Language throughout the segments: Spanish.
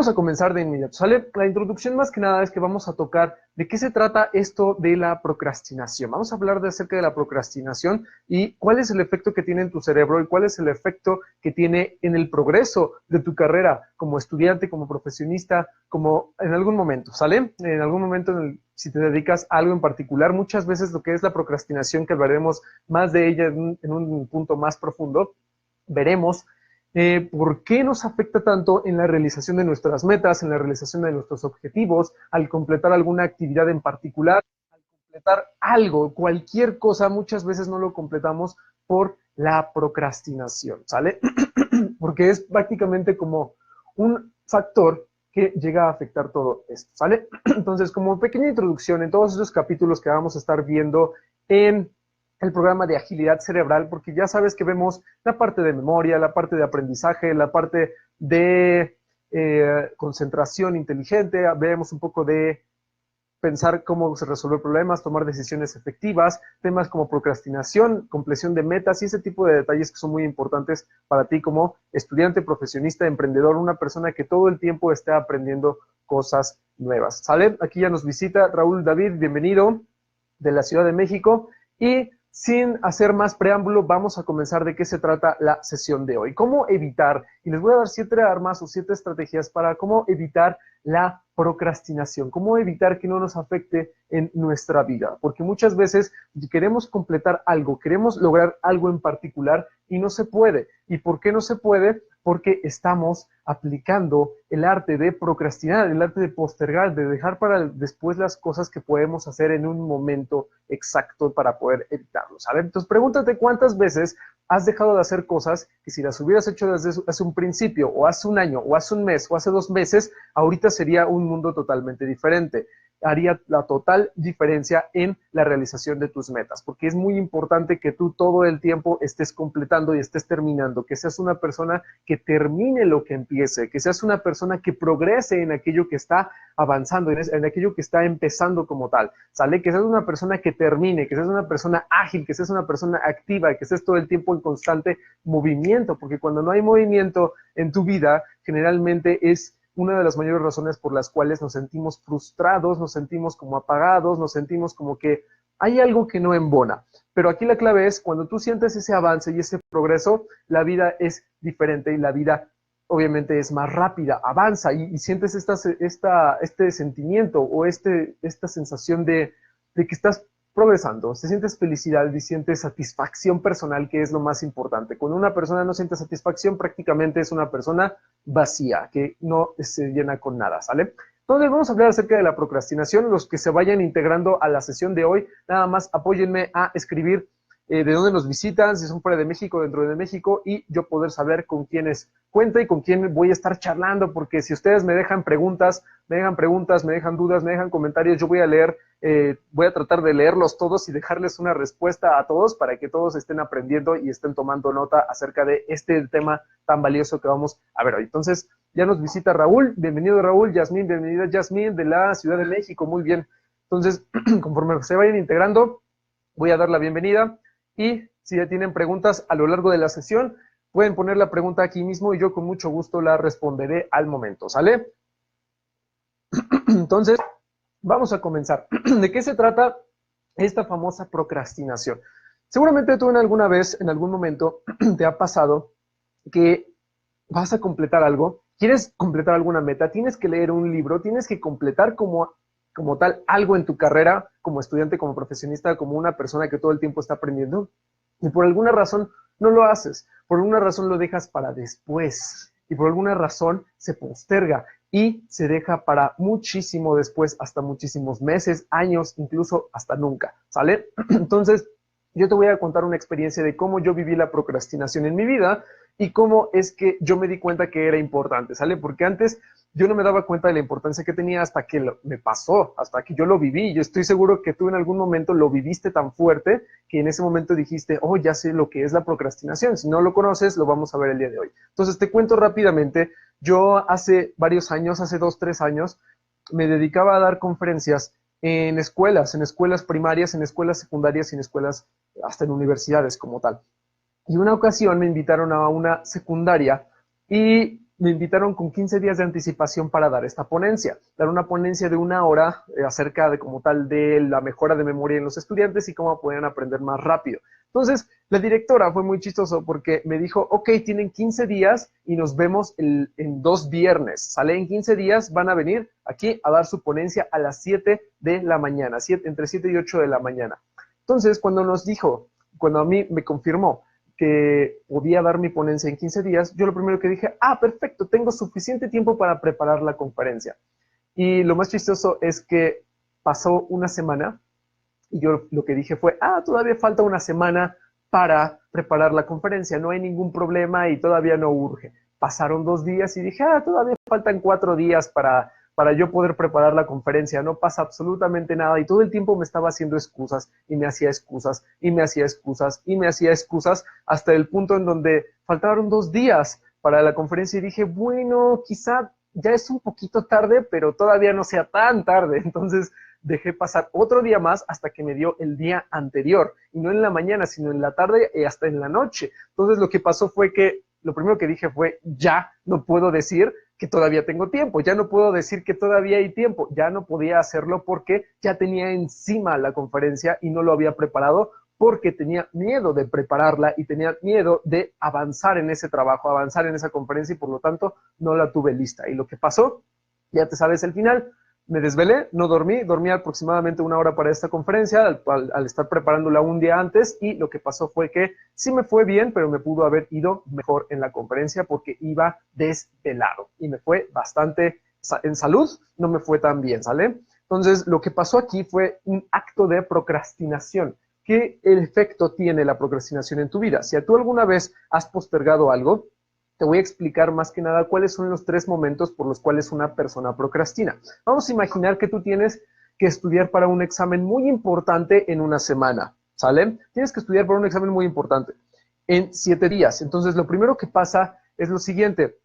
vamos a comenzar de inmediato, ¿sale? La introducción más que nada es que vamos a tocar de qué se trata esto de la procrastinación. Vamos a hablar acerca de la procrastinación y cuál es el efecto que tiene en tu cerebro y cuál es el efecto que tiene en el progreso de tu carrera como estudiante, como profesionista, como en algún momento, ¿sale? En algún momento, si te dedicas a algo en particular, muchas veces lo que es la procrastinación, que hablaremos más de ella en un punto más profundo, veremos por qué nos afecta tanto en la realización de nuestras metas, en la realización de nuestros objetivos, al completar alguna actividad en particular, al completar algo, cualquier cosa, muchas veces no lo completamos por la procrastinación, ¿sale? Porque es prácticamente como un factor que llega a afectar todo esto, ¿sale? Entonces, como pequeña introducción, en todos esos capítulos que vamos a estar viendo en el programa de agilidad cerebral, porque ya sabes que vemos la parte de memoria, la parte de aprendizaje, la parte de concentración inteligente, vemos un poco de pensar cómo se resuelven problemas, tomar decisiones efectivas, temas como procrastinación, compleción de metas y ese tipo de detalles que son muy importantes para ti como estudiante, profesionista, emprendedor, una persona que todo el tiempo esté aprendiendo cosas nuevas. ¿Sale? Aquí ya nos visita Raúl David, bienvenido de la Ciudad de México y sin hacer más preámbulo, vamos a comenzar de qué se trata la sesión de hoy. ¿Cómo evitar? Y les voy a dar 7 armas o 7 estrategias para cómo evitar la procrastinación, cómo evitar que no nos afecte en nuestra vida, porque muchas veces queremos completar algo, queremos lograr algo en particular y no se puede. ¿Y por qué no se puede? Porque estamos aplicando el arte de procrastinar, el arte de postergar, de dejar para después las cosas que podemos hacer en un momento exacto para poder evitarlo, ¿sabes? Entonces pregúntate cuántas veces has dejado de hacer cosas que si las hubieras hecho desde hace un principio, o hace un año, o hace un mes, o hace 2 meses, ahorita sería un mundo totalmente diferente. Haría la total diferencia en la realización de tus metas, porque es muy importante que tú todo el tiempo estés completando y estés terminando, que seas una persona que termine lo que empiece, que seas una persona que progrese en aquello que está avanzando, en aquello que está empezando como tal, ¿sale? Que seas una persona que termine, que seas una persona ágil, que seas una persona activa, que estés todo el tiempo en constante movimiento, porque cuando no hay movimiento en tu vida, generalmente es una de las mayores razones por las cuales nos sentimos frustrados, nos sentimos como apagados, nos sentimos como que hay algo que no embona. Pero aquí la clave es cuando tú sientes ese avance y ese progreso, la vida es diferente y la vida obviamente es más rápida, avanza y sientes este sentimiento o esta sensación de que estás progresando, se sientes felicidad y sientes satisfacción personal, que es lo más importante. Cuando una persona no siente satisfacción, prácticamente es una persona vacía, que no se llena con nada, ¿sale? Entonces vamos a hablar acerca de la procrastinación. Los que se vayan integrando a la sesión de hoy, nada más apóyenme a escribir de dónde nos visitan, si son fuera de México, dentro de México, y yo poder saber con quiénes cuenta y con quién voy a estar charlando, porque si ustedes me dejan preguntas, me dejan dudas, me dejan comentarios, yo voy a leer, voy a tratar de leerlos todos y dejarles una respuesta a todos para que todos estén aprendiendo y estén tomando nota acerca de este tema tan valioso que vamos a ver hoy. Entonces, ya nos visita Raúl, bienvenido Raúl, Yasmín, bienvenida Yasmín de la Ciudad de México, muy bien. Entonces, conforme se vayan integrando, voy a dar la bienvenida y si ya tienen preguntas a lo largo de la sesión, pueden poner la pregunta aquí mismo y yo con mucho gusto la responderé al momento, ¿sale? Entonces, vamos a comenzar. ¿De qué se trata esta famosa procrastinación? Seguramente tú en alguna vez, en algún momento, te ha pasado que vas a completar algo, quieres completar alguna meta, tienes que leer un libro, tienes que completar como tal algo en tu carrera, como estudiante, como profesionista, como una persona que todo el tiempo está aprendiendo, y por alguna razón no lo haces, por alguna razón lo dejas para después, y por alguna razón se posterga y se deja para muchísimo después, hasta muchísimos meses, años, incluso hasta nunca, ¿sale? Entonces, yo te voy a contar una experiencia de cómo yo viví la procrastinación en mi vida y cómo es que yo me di cuenta que era importante, ¿sale? Porque antes yo no me daba cuenta de la importancia que tenía hasta que me pasó, hasta que yo lo viví. Yo estoy seguro que tú en algún momento lo viviste tan fuerte que en ese momento dijiste, oh, ya sé lo que es la procrastinación. Si no lo conoces, lo vamos a ver el día de hoy. Entonces te cuento rápidamente, yo hace varios años, hace 2, 3 años, me dedicaba a dar conferencias en escuelas primarias, en escuelas secundarias y en escuelas hasta en universidades como tal. Y una ocasión me invitaron a una secundaria y me invitaron con 15 días de anticipación para dar esta ponencia, dar una ponencia de 1 hora acerca de como tal de la mejora de memoria en los estudiantes y cómo pueden aprender más rápido. Entonces, la directora fue muy chistoso porque me dijo, ok, tienen 15 días y nos vemos en 2 viernes, ¿sale? En 15 días van a venir aquí a dar su ponencia a las 7 de la mañana, entre 7 y 8 de la mañana. Entonces, cuando nos dijo, cuando a mí me confirmó que podía dar mi ponencia en 15 días, yo lo primero que dije, perfecto, tengo suficiente tiempo para preparar la conferencia. Y lo más chistoso es que pasó una semana y yo lo que dije fue, todavía falta una semana para preparar la conferencia, no hay ningún problema y todavía no urge. Pasaron 2 días y dije, todavía faltan 4 días para yo poder preparar la conferencia, no pasa absolutamente nada, y todo el tiempo me estaba haciendo excusas, y me hacía excusas, y me hacía excusas, y me hacía excusas, hasta el punto en donde faltaron 2 días para la conferencia, y dije, bueno, quizá ya es un poquito tarde, pero todavía no sea tan tarde, entonces dejé pasar otro día más hasta que me dio el día anterior, y no en la mañana, sino en la tarde y hasta en la noche. Entonces lo que pasó fue que lo primero que dije fue, ya no puedo decir que todavía tengo tiempo, ya no puedo decir que todavía hay tiempo, ya no podía hacerlo porque ya tenía encima la conferencia y no lo había preparado porque tenía miedo de prepararla y tenía miedo de avanzar en ese trabajo, avanzar en esa conferencia, y por lo tanto no la tuve lista. Y lo que pasó, ya te sabes el final. Me desvelé, no dormí aproximadamente 1 hora para esta conferencia al estar preparándola un día antes, y lo que pasó fue que sí me fue bien, pero me pudo haber ido mejor en la conferencia porque iba desvelado y me fue bastante, en salud no me fue tan bien, ¿sale? Entonces lo que pasó aquí fue un acto de procrastinación. ¿Qué efecto tiene la procrastinación en tu vida? Si tú alguna vez has postergado algo, te voy a explicar más que nada cuáles son los 3 momentos por los cuales una persona procrastina. Vamos a imaginar que tú tienes que estudiar para un examen muy importante en una semana, ¿sale? Tienes que estudiar para un examen muy importante en 7 días. Entonces, lo primero que pasa es lo siguiente.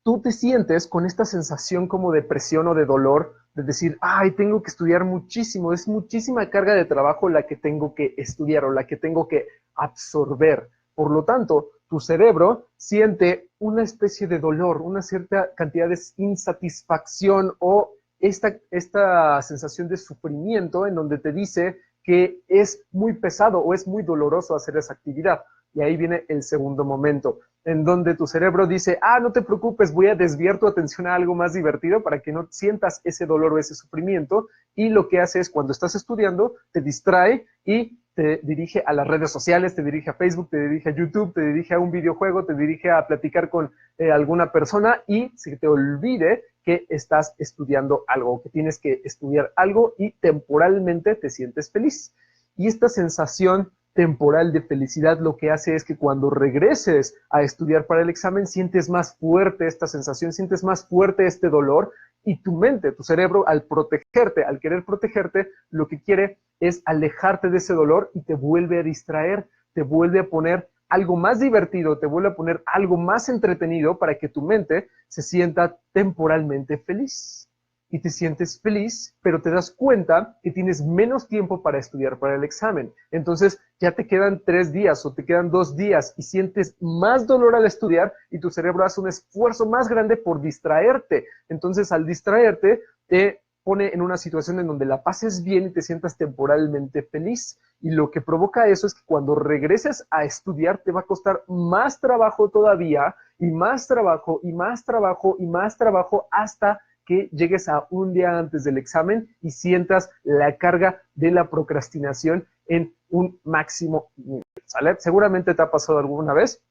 Tú te sientes con esta sensación como de presión o de dolor, de decir, tengo que estudiar muchísimo, es muchísima carga de trabajo la que tengo que estudiar o la que tengo que absorber. Por lo tanto, tu cerebro siente una especie de dolor, una cierta cantidad de insatisfacción o esta sensación de sufrimiento en donde te dice que es muy pesado o es muy doloroso hacer esa actividad. Y ahí viene el segundo momento, en donde tu cerebro dice, no te preocupes, voy a desviar tu atención a algo más divertido para que no sientas ese dolor o ese sufrimiento, y lo que hace es, cuando estás estudiando, te distrae y te dirige a las redes sociales, te dirige a Facebook, te dirige a YouTube, te dirige a un videojuego, te dirige a platicar con alguna persona, y se te olvide que estás estudiando algo, que tienes que estudiar algo, y temporalmente te sientes feliz. Y esta sensación temporal de felicidad lo que hace es que cuando regreses a estudiar para el examen sientes más fuerte esta sensación, sientes más fuerte este dolor, y tu mente, tu cerebro, al protegerte, al querer protegerte, lo que quiere es alejarte de ese dolor y te vuelve a distraer, te vuelve a poner algo más divertido, te vuelve a poner algo más entretenido para que tu mente se sienta temporalmente feliz. Y te sientes feliz, pero te das cuenta que tienes menos tiempo para estudiar para el examen. Entonces ya te quedan 3 días o te quedan 2 días y sientes más dolor al estudiar, y tu cerebro hace un esfuerzo más grande por distraerte. Entonces, al distraerte, te pone en una situación en donde la pases bien y te sientas temporalmente feliz. Y lo que provoca eso es que cuando regreses a estudiar te va a costar más trabajo todavía, y más trabajo, y más trabajo, y más trabajo, hasta que llegues a un día antes del examen y sientas la carga de la procrastinación en un máximo nivel, ¿sale? Seguramente te ha pasado alguna vez.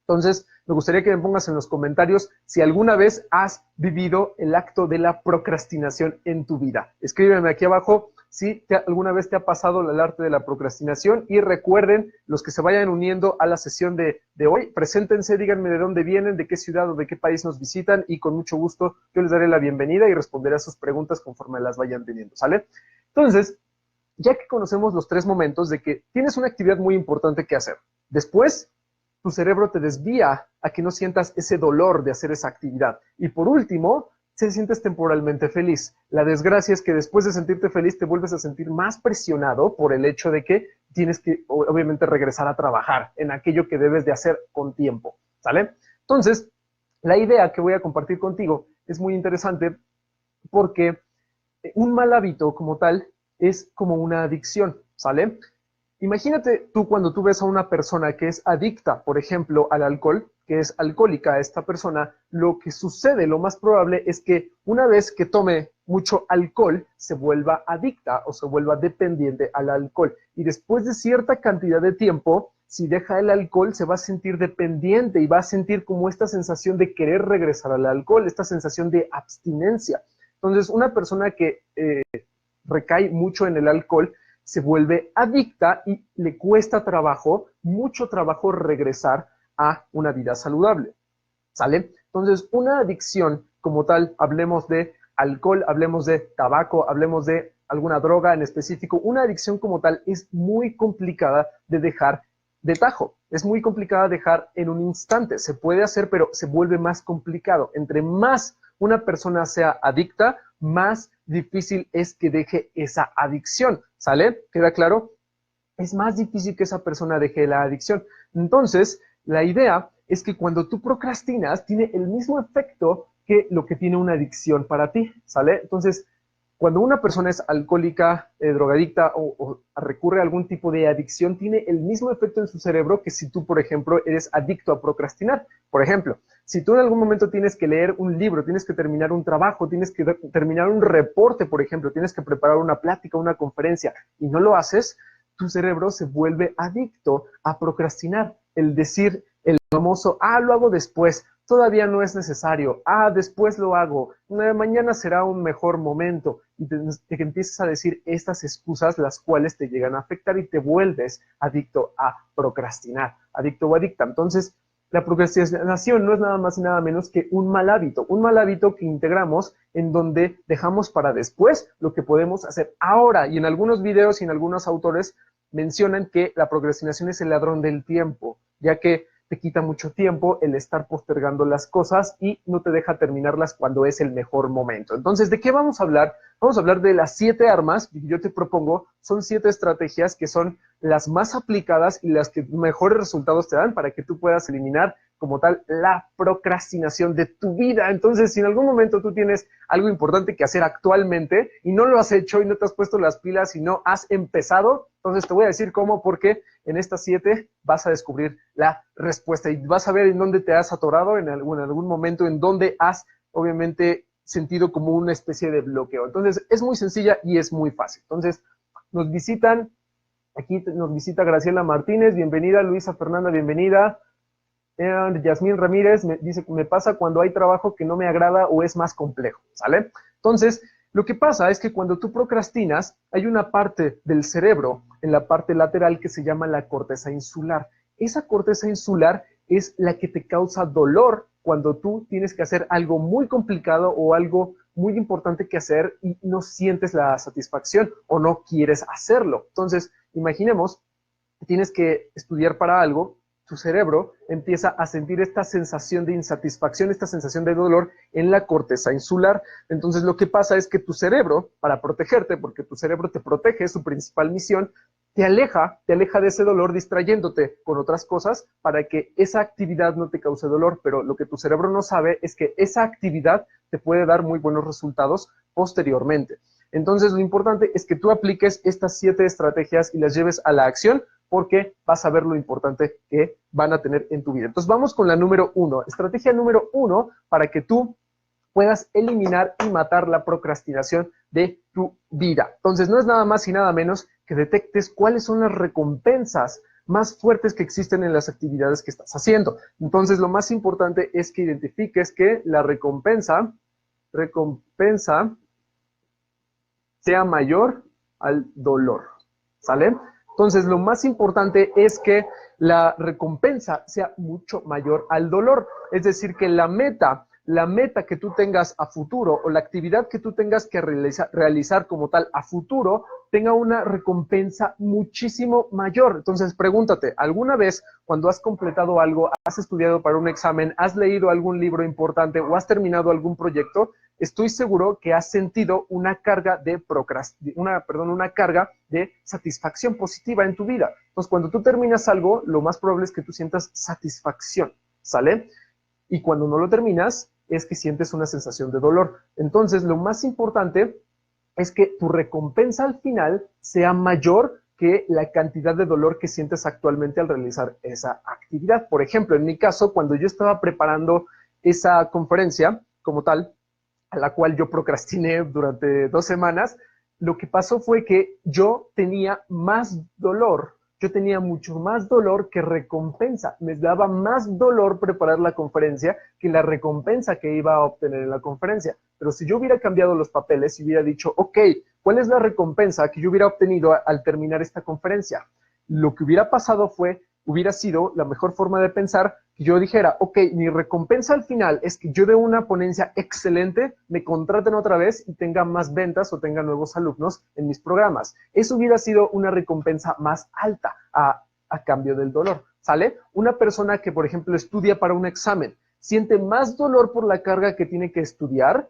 Entonces, me gustaría que me pongas en los comentarios si alguna vez has vivido el acto de la procrastinación en tu vida. Escríbeme aquí abajo si alguna vez te ha pasado el arte de la procrastinación, y recuerden, los que se vayan uniendo a la sesión de hoy, preséntense, díganme de dónde vienen, de qué ciudad o de qué país nos visitan, y con mucho gusto yo les daré la bienvenida y responderé a sus preguntas conforme las vayan teniendo, ¿sale? Entonces, ya que conocemos los 3 momentos de que tienes una actividad muy importante que hacer, después tu cerebro te desvía a que no sientas ese dolor de hacer esa actividad. Y por último, te sientes temporalmente feliz. La desgracia es que después de sentirte feliz te vuelves a sentir más presionado por el hecho de que tienes que, obviamente, regresar a trabajar en aquello que debes de hacer con tiempo, ¿sale? Entonces, La idea que voy a compartir contigo es muy interesante porque un mal hábito como tal es como una adicción, ¿sale? Imagínate tú cuando tú ves a una persona que es adicta, por ejemplo, al alcohol, que es alcohólica esta persona, lo que sucede, lo más probable es que una vez que tome mucho alcohol, se vuelva adicta o se vuelva dependiente al alcohol. Y después de cierta cantidad de tiempo, si deja el alcohol, se va a sentir dependiente y va a sentir como esta sensación de querer regresar al alcohol, esta sensación de abstinencia. Entonces, una persona que recae mucho en el alcohol, se vuelve adicta y le cuesta trabajo, mucho trabajo regresar a una vida saludable, ¿sale? Entonces, una adicción como tal, hablemos de alcohol, hablemos de tabaco, hablemos de alguna droga en específico, una adicción como tal es muy complicada de dejar de tajo, es muy complicada de dejar en un instante, se puede hacer, pero se vuelve más complicado. Entre más una persona sea adicta, más difícil es que deje esa adicción, ¿sale? ¿Queda claro? Es más difícil que esa persona deje la adicción. Entonces, la idea es que cuando tú procrastinas, tiene el mismo efecto que lo que tiene una adicción para ti, ¿sale? Entonces, cuando una persona es alcohólica, drogadicta o recurre a algún tipo de adicción, tiene el mismo efecto en su cerebro que si tú, por ejemplo, eres adicto a procrastinar. Por ejemplo, si tú en algún momento tienes que leer un libro, tienes que terminar un trabajo, tienes que terminar un reporte, por ejemplo, tienes que preparar una plática, una conferencia, y no lo haces, tu cerebro se vuelve adicto a procrastinar. El decir el famoso, lo hago después, todavía no es necesario, después lo hago, mañana será un mejor momento, y te empiezas a decir estas excusas, las cuales te llegan a afectar y te vuelves adicto a procrastinar, adicto o adicta. Entonces, la procrastinación no es nada más y nada menos que un mal hábito que integramos en donde dejamos para después lo que podemos hacer ahora. Y en algunos videos y en algunos autores mencionan que la procrastinación es el ladrón del tiempo, ya que te quita mucho tiempo el estar postergando las cosas y no te deja terminarlas cuando es el mejor momento. Entonces, ¿de qué vamos a hablar? Vamos a hablar de las 7 armas que yo te propongo. Son 7 estrategias que son las más aplicadas y las que mejores resultados te dan para que tú puedas eliminar como tal la procrastinación de tu vida. Entonces, si en algún momento tú tienes algo importante que hacer actualmente y no lo has hecho y no te has puesto las pilas y no has empezado, entonces te voy a decir cómo, porque en estas 7 vas a descubrir la respuesta y vas a ver en dónde te has atorado, en algún momento en donde has, obviamente, sentido como una especie de bloqueo. Entonces, es muy sencilla y es muy fácil. Entonces, aquí nos visita Graciela Martínez, bienvenida, Luisa Fernanda, bienvenida. Yasmín Ramírez dice que me pasa cuando hay trabajo que no me agrada o es más complejo, ¿sale? Entonces, lo que pasa es que cuando tú procrastinas, hay una parte del cerebro en la parte lateral que se llama la corteza insular. Esa corteza insular es la que te causa dolor cuando tú tienes que hacer algo muy complicado o algo muy importante que hacer y no sientes la satisfacción o no quieres hacerlo. Entonces, imaginemos que tienes que estudiar para algo, tu cerebro empieza a sentir esta sensación de insatisfacción, esta sensación de dolor en la corteza insular. Entonces lo que pasa es que tu cerebro, para protegerte, porque tu cerebro te protege, es su principal misión, te aleja de ese dolor distrayéndote con otras cosas para que esa actividad no te cause dolor, pero lo que tu cerebro no sabe es que esa actividad te puede dar muy buenos resultados posteriormente. Entonces lo importante es que tú apliques estas 7 estrategias y las lleves a la acción, porque vas a ver lo importante que van a tener en tu vida. Entonces vamos con la número 1. Estrategia número 1 para que tú puedas eliminar y matar la procrastinación de tu vida. Entonces no es nada más y nada menos que detectes cuáles son las recompensas más fuertes que existen en las actividades que estás haciendo. Entonces lo más importante es que identifiques que la recompensa sea mayor al dolor, ¿sale? Entonces, lo más importante es que la recompensa sea mucho mayor al dolor. Es decir, que la meta que tú tengas a futuro o la actividad que tú tengas que realizar como tal a futuro tenga una recompensa muchísimo mayor. Entonces, pregúntate, ¿alguna vez cuando has completado algo, has estudiado para un examen, has leído algún libro importante o has terminado algún proyecto? Estoy seguro que has sentido una carga de satisfacción positiva en tu vida. Entonces, cuando tú terminas algo, lo más probable es que tú sientas satisfacción, ¿sale? y cuando no lo terminas es que sientes una sensación de dolor. Entonces, lo más importante es que tu recompensa al final sea mayor que la cantidad de dolor que sientes actualmente al realizar esa actividad. Por ejemplo, en mi caso, cuando yo estaba preparando esa conferencia como tal, a la cual yo procrastiné durante 2 semanas, lo que pasó fue que yo tenía más dolor, yo tenía mucho más dolor que recompensa. Me daba más dolor preparar la conferencia que la recompensa que iba a obtener en la conferencia. Pero si yo hubiera cambiado los papeles y hubiera dicho, ok, ¿cuál es la recompensa que yo hubiera obtenido al terminar esta conferencia? Lo que hubiera pasado hubiera sido la mejor forma de pensar que yo dijera, ok, mi recompensa al final es que yo dé una ponencia excelente, me contraten otra vez y tenga más ventas o tenga nuevos alumnos en mis programas. Eso hubiera sido una recompensa más alta a cambio del dolor, ¿sale? Una persona que, por ejemplo, estudia para un examen, siente más dolor por la carga que tiene que estudiar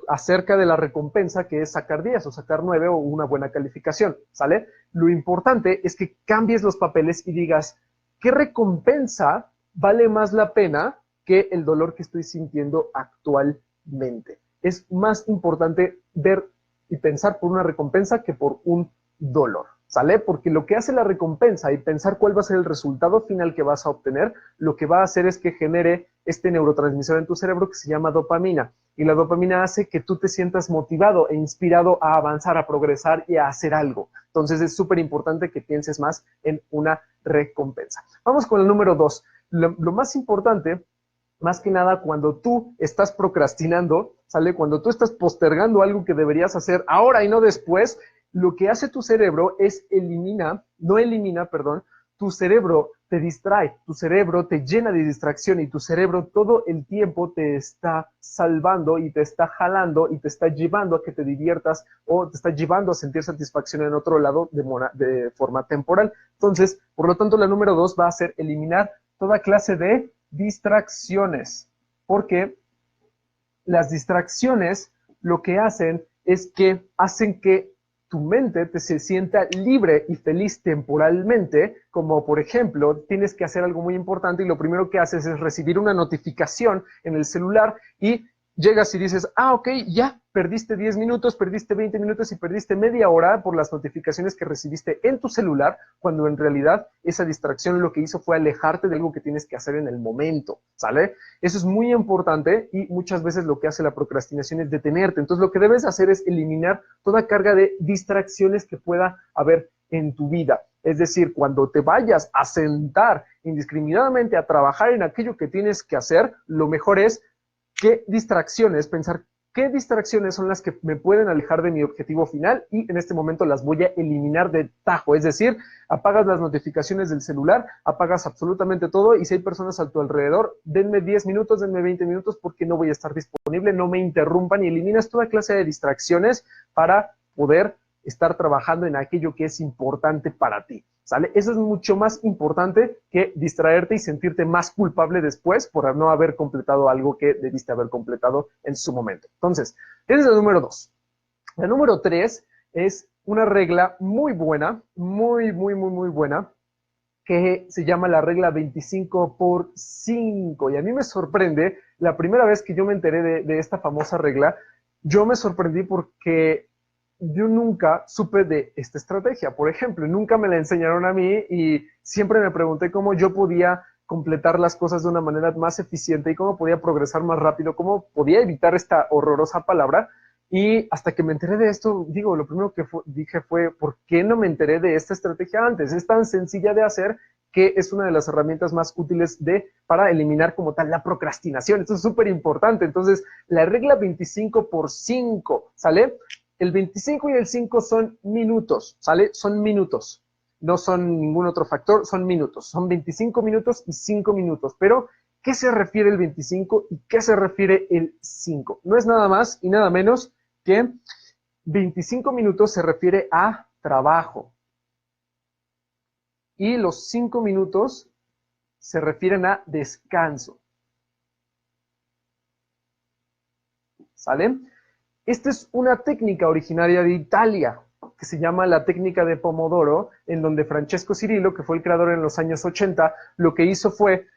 acerca de la recompensa que es sacar 10 o sacar 9 o una buena calificación, ¿sale? Lo importante es que cambies los papeles y digas, ¿qué recompensa vale más la pena que el dolor que estoy sintiendo actualmente? Es más importante ver y pensar por una recompensa que por un dolor, ¿sale? Porque lo que hace la recompensa y pensar cuál va a ser el resultado final que vas a obtener, lo que va a hacer es que genere este neurotransmisor en tu cerebro que se llama dopamina. Y la dopamina hace que tú te sientas motivado e inspirado a avanzar, a progresar y a hacer algo. Entonces es súper importante que pienses más en una recompensa. Vamos con el número 2. Lo más importante, más que nada cuando tú estás procrastinando, ¿sale? Cuando tú estás postergando algo que deberías hacer ahora y no después, lo que hace tu cerebro es tu cerebro te distrae, tu cerebro te llena de distracción y tu cerebro todo el tiempo te está salvando y te está jalando y te está llevando a que te diviertas o te está llevando a sentir satisfacción en otro lado de forma temporal. Entonces, por lo tanto, la número 2 va a ser eliminar toda clase de distracciones, porque las distracciones lo que hacen es que hacen que tu mente se sienta libre y feliz temporalmente, como por ejemplo, tienes que hacer algo muy importante y lo primero que haces es recibir una notificación en el celular y llegas y dices, ok, ya, perdiste 10 minutos, perdiste 20 minutos y perdiste media hora por las notificaciones que recibiste en tu celular, cuando en realidad esa distracción lo que hizo fue alejarte de algo que tienes que hacer en el momento, ¿sale? Eso es muy importante y muchas veces lo que hace la procrastinación es detenerte. Entonces lo que debes hacer es eliminar toda carga de distracciones que pueda haber en tu vida. Es decir, cuando te vayas a sentar indiscriminadamente a trabajar en aquello que tienes que hacer, lo mejor es pensar qué distracciones son las que me pueden alejar de mi objetivo final y en este momento las voy a eliminar de tajo. Es decir, apagas las notificaciones del celular, apagas absolutamente todo y si hay personas a tu alrededor, denme 10 minutos, denme 20 minutos porque no voy a estar disponible, no me interrumpan y eliminas toda clase de distracciones para poder estar trabajando en aquello que es importante para ti, ¿sale? Eso es mucho más importante que distraerte y sentirte más culpable después por no haber completado algo que debiste haber completado en su momento. Entonces, ese es el número 2. El número 3 es una regla muy buena, muy buena, que se llama la regla 25 por 5. Y a mí me sorprende, la primera vez que yo me enteré de esta famosa regla, yo me sorprendí porque yo nunca supe de esta estrategia. Por ejemplo, nunca me la enseñaron a mí y siempre me pregunté cómo yo podía completar las cosas de una manera más eficiente y cómo podía progresar más rápido, cómo podía evitar esta horrorosa palabra. Y hasta que me enteré de esto, digo, lo primero que dije fue, ¿por qué no me enteré de esta estrategia antes? Es tan sencilla de hacer que es una de las herramientas más útiles para eliminar como tal la procrastinación. Esto es súper importante. Entonces, la regla 25 por 5, ¿sale? El 25 y el 5 son minutos, ¿sale? Son minutos. No son ningún otro factor, son minutos. Son 25 minutos y 5 minutos. Pero, ¿qué se refiere el 25 y qué se refiere el 5? No es nada más y nada menos que 25 minutos se refiere a trabajo. Y los 5 minutos se refieren a descanso. ¿Sale? Esta es una técnica originaria de Italia, que se llama la técnica de Pomodoro, en donde Francesco Cirillo, que fue el creador en los años 80, lo que hizo fue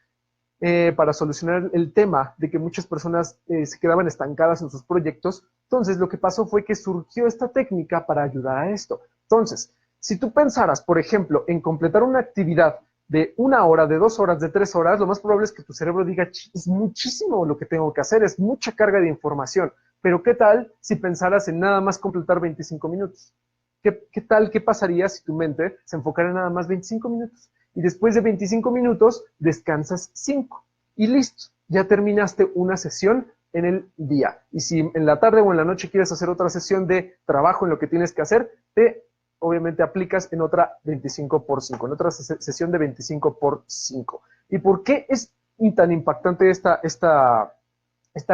para solucionar el tema de que muchas personas se quedaban estancadas en sus proyectos. Entonces, lo que pasó fue que surgió esta técnica para ayudar a esto. Entonces, si tú pensaras, por ejemplo, en completar una actividad de 1 hora, de 2 horas, de 3 horas, lo más probable es que tu cerebro diga, es muchísimo lo que tengo que hacer, es mucha carga de información. Pero ¿qué tal si pensaras en nada más completar 25 minutos? ¿Qué tal, qué pasaría si tu mente se enfocara en nada más 25 minutos? Y después de 25 minutos descansas 5 y listo, ya terminaste una sesión en el día. Y si en la tarde o en la noche quieres hacer otra sesión de trabajo en lo que tienes que hacer, te obviamente aplicas en otra 25 por 5, en otra sesión de 25 por 5. ¿Y por qué es tan impactante esta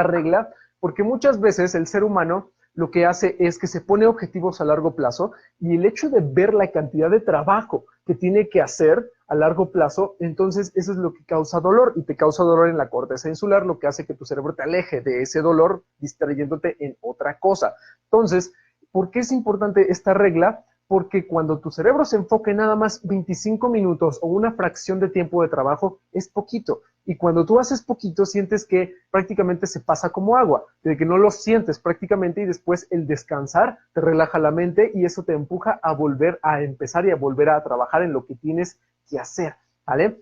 regla? Porque muchas veces el ser humano lo que hace es que se pone objetivos a largo plazo y el hecho de ver la cantidad de trabajo que tiene que hacer a largo plazo, entonces eso es lo que causa dolor y te causa dolor en la corteza insular, lo que hace que tu cerebro te aleje de ese dolor distrayéndote en otra cosa. Entonces, ¿por qué es importante esta regla? Porque cuando tu cerebro se enfoque en nada más 25 minutos o una fracción de tiempo de trabajo, es poquito. Y cuando tú haces poquito, sientes que prácticamente se pasa como agua, de que no lo sientes prácticamente y después el descansar te relaja la mente y eso te empuja a volver a empezar y a volver a trabajar en lo que tienes que hacer, ¿vale?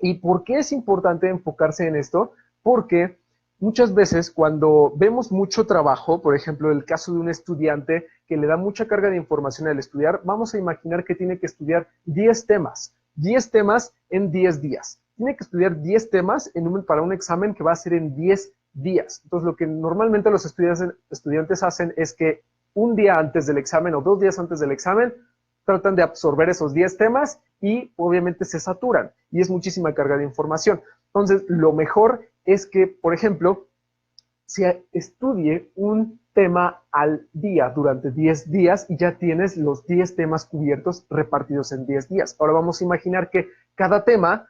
¿Y por qué es importante enfocarse en esto? Porque muchas veces cuando vemos mucho trabajo, por ejemplo, el caso de un estudiante que le da mucha carga de información al estudiar, vamos a imaginar que tiene que estudiar 10 temas en 10 días. Tiene que estudiar 10 temas para un examen que va a ser en 10 días. Entonces, lo que normalmente los estudiantes hacen es que un día antes del examen o 2 días antes del examen tratan de absorber esos 10 temas y obviamente se saturan y es muchísima carga de información. Entonces, lo mejor es que, por ejemplo, se estudie un tema al día durante 10 días y ya tienes los 10 temas cubiertos repartidos en 10 días. Ahora vamos a imaginar que cada tema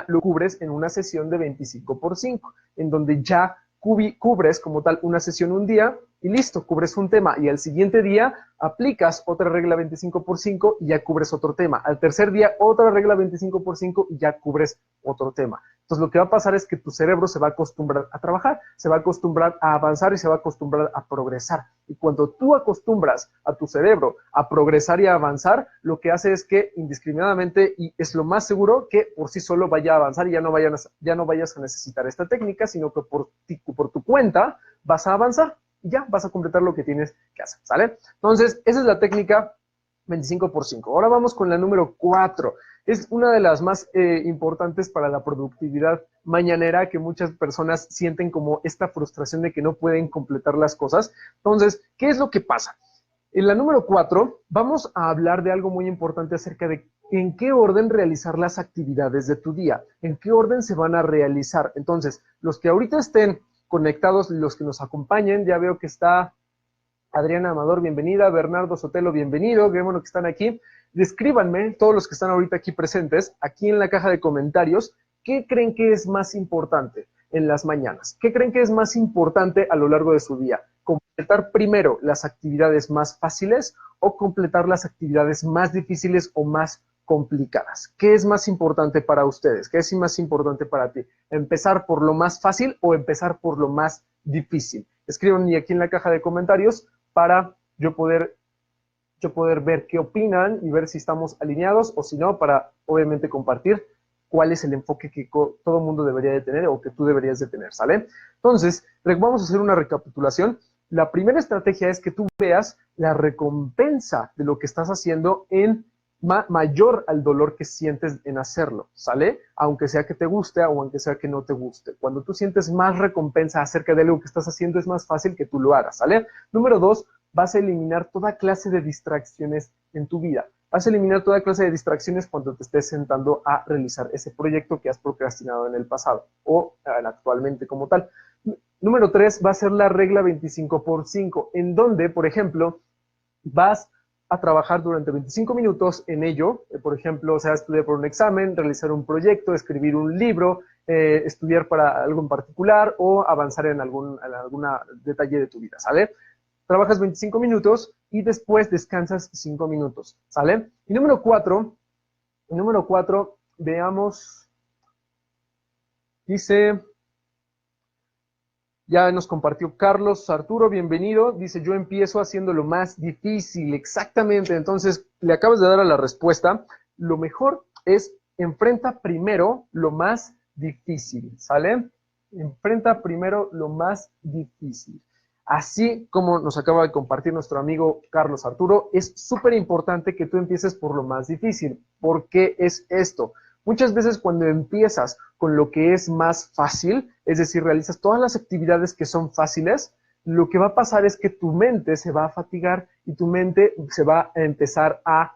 lo cubres en una sesión de 25 por 5, en donde ya cubres como tal una sesión un día y listo, cubres un tema y al siguiente día aplicas otra regla 25 por 5 y ya cubres otro tema. Al tercer día otra regla 25 por 5 y ya cubres otro tema. Entonces lo que va a pasar es que tu cerebro se va a acostumbrar a trabajar, se va a acostumbrar a avanzar y se va a acostumbrar a progresar. Y cuando tú acostumbras a tu cerebro a progresar y a avanzar, lo que hace es que indiscriminadamente, y es lo más seguro, que por sí solo vaya a avanzar y ya no vayas a necesitar esta técnica, sino que por tu cuenta vas a avanzar y ya vas a completar lo que tienes que hacer, ¿sale? Entonces, esa es la técnica 25 por 5. Ahora vamos con la número 4. Es una de las más importantes para la productividad mañanera, que muchas personas sienten como esta frustración de que no pueden completar las cosas. Entonces, ¿qué es lo que pasa? En la número 4 vamos a hablar de algo muy importante acerca de en qué orden realizar las actividades de tu día, en qué orden se van a realizar. Entonces, los que ahorita estén conectados, los que nos acompañen, ya veo que está Adriana Amador, bienvenida. Bernardo Sotelo, bienvenido. Qué bueno que están aquí. Descríbanme, todos los que están ahorita aquí presentes, aquí en la caja de comentarios, ¿qué creen que es más importante en las mañanas? ¿Qué creen que es más importante a lo largo de su día? ¿Completar primero las actividades más fáciles o completar las actividades más difíciles o más complicadas? ¿Qué es más importante para ustedes? ¿Qué es más importante para ti? ¿Empezar por lo más fácil o empezar por lo más difícil? Escriban aquí en la caja de comentarios para yo poder ver qué opinan y ver si estamos alineados o si no, para obviamente compartir cuál es el enfoque que todo mundo debería de tener o que tú deberías de tener, ¿sale? Entonces, vamos a hacer una recapitulación. La primera estrategia es que tú veas la recompensa de lo que estás haciendo en mayor al dolor que sientes en hacerlo, ¿sale? Aunque sea que te guste o aunque sea que no te guste. Cuando tú sientes más recompensa acerca de algo que estás haciendo, es más fácil que tú lo hagas, ¿sale? Número 2, vas a eliminar toda clase de distracciones en tu vida. Vas a eliminar toda clase de distracciones cuando te estés sentando a realizar ese proyecto que has procrastinado en el pasado o actualmente como tal. Número 3 va a ser la regla 25 por 5, en donde, por ejemplo, vas a trabajar durante 25 minutos en ello, por ejemplo, o sea, estudiar por un examen, realizar un proyecto, escribir un libro, estudiar para algo en particular o avanzar en algún detalle de tu vida, ¿sale? Trabajas 25 minutos y después descansas 5 minutos, ¿sale? Y número 4, veamos, Dice, ya nos compartió Carlos Arturo, bienvenido. Dice, yo empiezo haciendo lo más difícil. Exactamente. Entonces, le acabas de dar a la respuesta. Lo mejor es enfrenta primero lo más difícil, ¿sale? Enfrenta primero lo más difícil. Así como nos acaba de compartir nuestro amigo Carlos Arturo, es súper importante que tú empieces por lo más difícil. ¿Por qué es esto? Muchas veces cuando empiezas con lo que es más fácil, es decir, realizas todas las actividades que son fáciles, lo que va a pasar es que tu mente se va a fatigar y tu mente se va a empezar a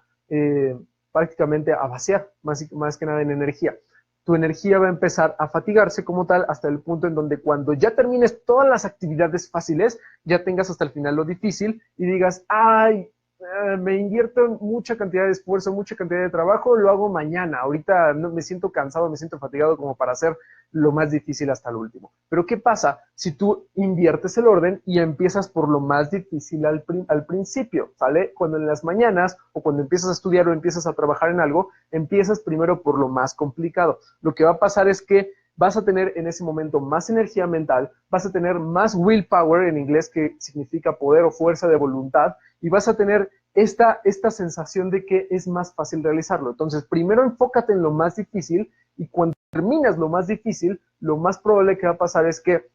prácticamente a vaciar, más que nada en energía. Tu energía va a empezar a fatigarse como tal hasta el punto en donde cuando ya termines todas las actividades fáciles, ya tengas hasta el final lo difícil y digas, ay, me invierto mucha cantidad de esfuerzo, mucha cantidad de trabajo, lo hago mañana. Ahorita no, me siento cansado, me siento fatigado como para hacer lo más difícil hasta el último. Pero ¿qué pasa si tú inviertes el orden y empiezas por lo más difícil al principio? ¿Sale? Cuando en las mañanas o cuando empiezas a estudiar o empiezas a trabajar en algo, empiezas primero por lo más complicado. Lo que va a pasar es que vas a tener en ese momento más energía mental, vas a tener más willpower en inglés, que significa poder o fuerza de voluntad, y vas a tener esta sensación de que es más fácil realizarlo. Entonces, primero enfócate en lo más difícil y cuando terminas lo más difícil, lo más probable que va a pasar es que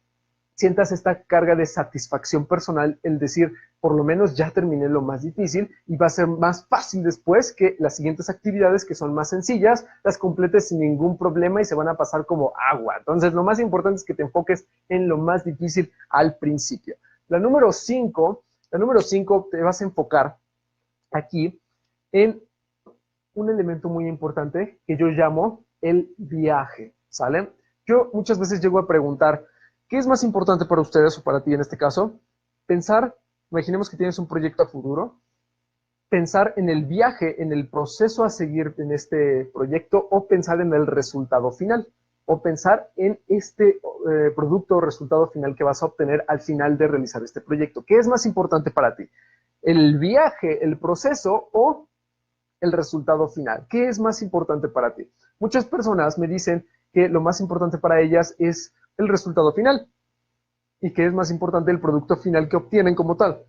sientas esta carga de satisfacción personal, el decir, por lo menos ya terminé lo más difícil y va a ser más fácil después que las siguientes actividades que son más sencillas, las completes sin ningún problema y se van a pasar como agua. Entonces, lo más importante es que te enfoques en lo más difícil al principio. La número 5, te vas a enfocar aquí en un elemento muy importante que yo llamo el viaje, ¿sale? Yo muchas veces llego a preguntar, ¿qué es más importante para ustedes o para ti en este caso? Pensar, imaginemos que tienes un proyecto a futuro, pensar en el viaje, en el proceso a seguir en este proyecto o pensar en el resultado final o pensar en este producto o resultado final que vas a obtener al final de realizar este proyecto. ¿Qué es más importante para ti? ¿El viaje, el proceso o el resultado final? ¿Qué es más importante para ti? Muchas personas me dicen que lo más importante para ellas es el resultado final y que es más importante el producto final que obtienen como tal.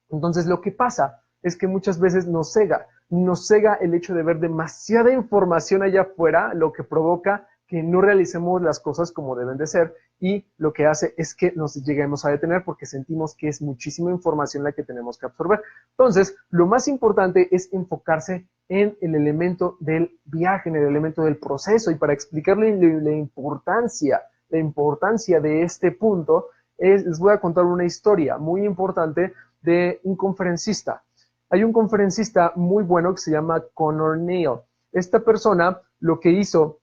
Entonces, lo que pasa es que muchas veces nos cega el hecho de ver demasiada información allá afuera, lo que provoca que no realicemos las cosas como deben de ser y lo que hace es que nos lleguemos a detener porque sentimos que es muchísima información la que tenemos que absorber. Entonces, lo más importante es enfocarse en el elemento del viaje, en el elemento del proceso y para explicarle la importancia de este punto, les voy a contar una historia muy importante de un conferencista. Hay un conferencista muy bueno que se llama Connor Neal. Esta persona lo que hizo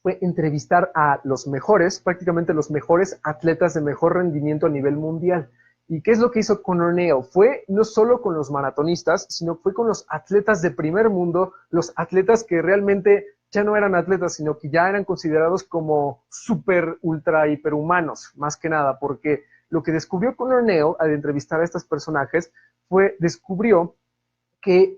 fue entrevistar a los mejores, prácticamente los mejores atletas de mejor rendimiento a nivel mundial. ¿Y qué es lo que hizo Connor Neal? Fue no solo con los maratonistas, sino fue con los atletas de primer mundo, los atletas que realmente ya no eran atletas, sino que ya eran considerados como super, ultra, hiperhumanos, más que nada, porque lo que descubrió Connor Neal al entrevistar a estos personajes descubrió que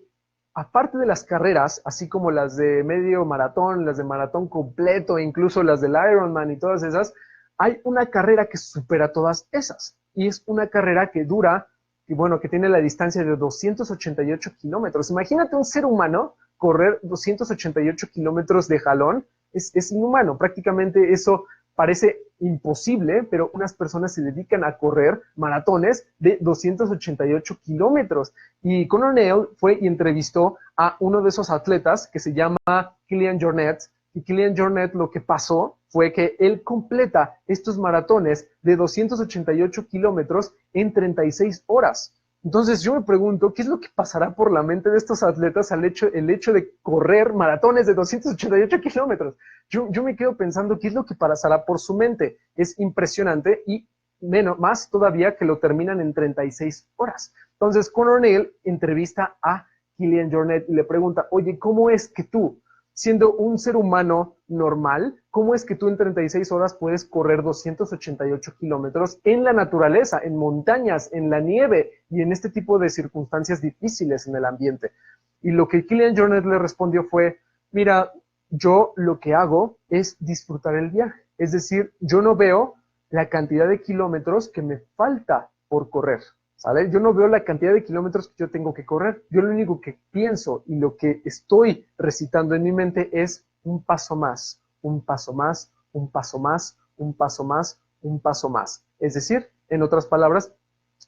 aparte de las carreras, así como las de medio maratón, las de maratón completo, e incluso las del Ironman y todas esas, hay una carrera que supera todas esas. Y es una carrera que dura, y bueno, que tiene la distancia de 288 kilómetros. Imagínate un ser humano correr 288 kilómetros de jalón, es inhumano. Prácticamente eso parece imposible, pero unas personas se dedican a correr maratones de 288 kilómetros. Y Connor Neal fue y entrevistó a uno de esos atletas que se llama Kilian Jornet. Y Kilian Jornet lo que pasó fue que él completa estos maratones de 288 kilómetros en 36 horas. Entonces yo me pregunto, ¿qué es lo que pasará por la mente de estos atletas el hecho de correr maratones de 288 kilómetros? Yo me quedo pensando, ¿qué es lo que pasará por su mente? Es impresionante y más todavía que lo terminan en 36 horas. Entonces Connor Neal entrevista a Kilian Jornet y le pregunta, oye, ¿cómo es que tú, siendo un ser humano normal, cómo es que tú en 36 horas puedes correr 288 kilómetros en la naturaleza, en montañas, en la nieve y en este tipo de circunstancias difíciles en el ambiente? Y lo que Kilian Jornet le respondió fue, mira, yo lo que hago es disfrutar el viaje, Es decir, yo no veo la cantidad de kilómetros que me falta por correr, ¿sale? Yo no veo la cantidad de kilómetros que yo tengo que correr. Yo lo único que pienso y lo que estoy recitando en mi mente es un paso más, un paso más, un paso más, un paso más, un paso más. Es decir, en otras palabras,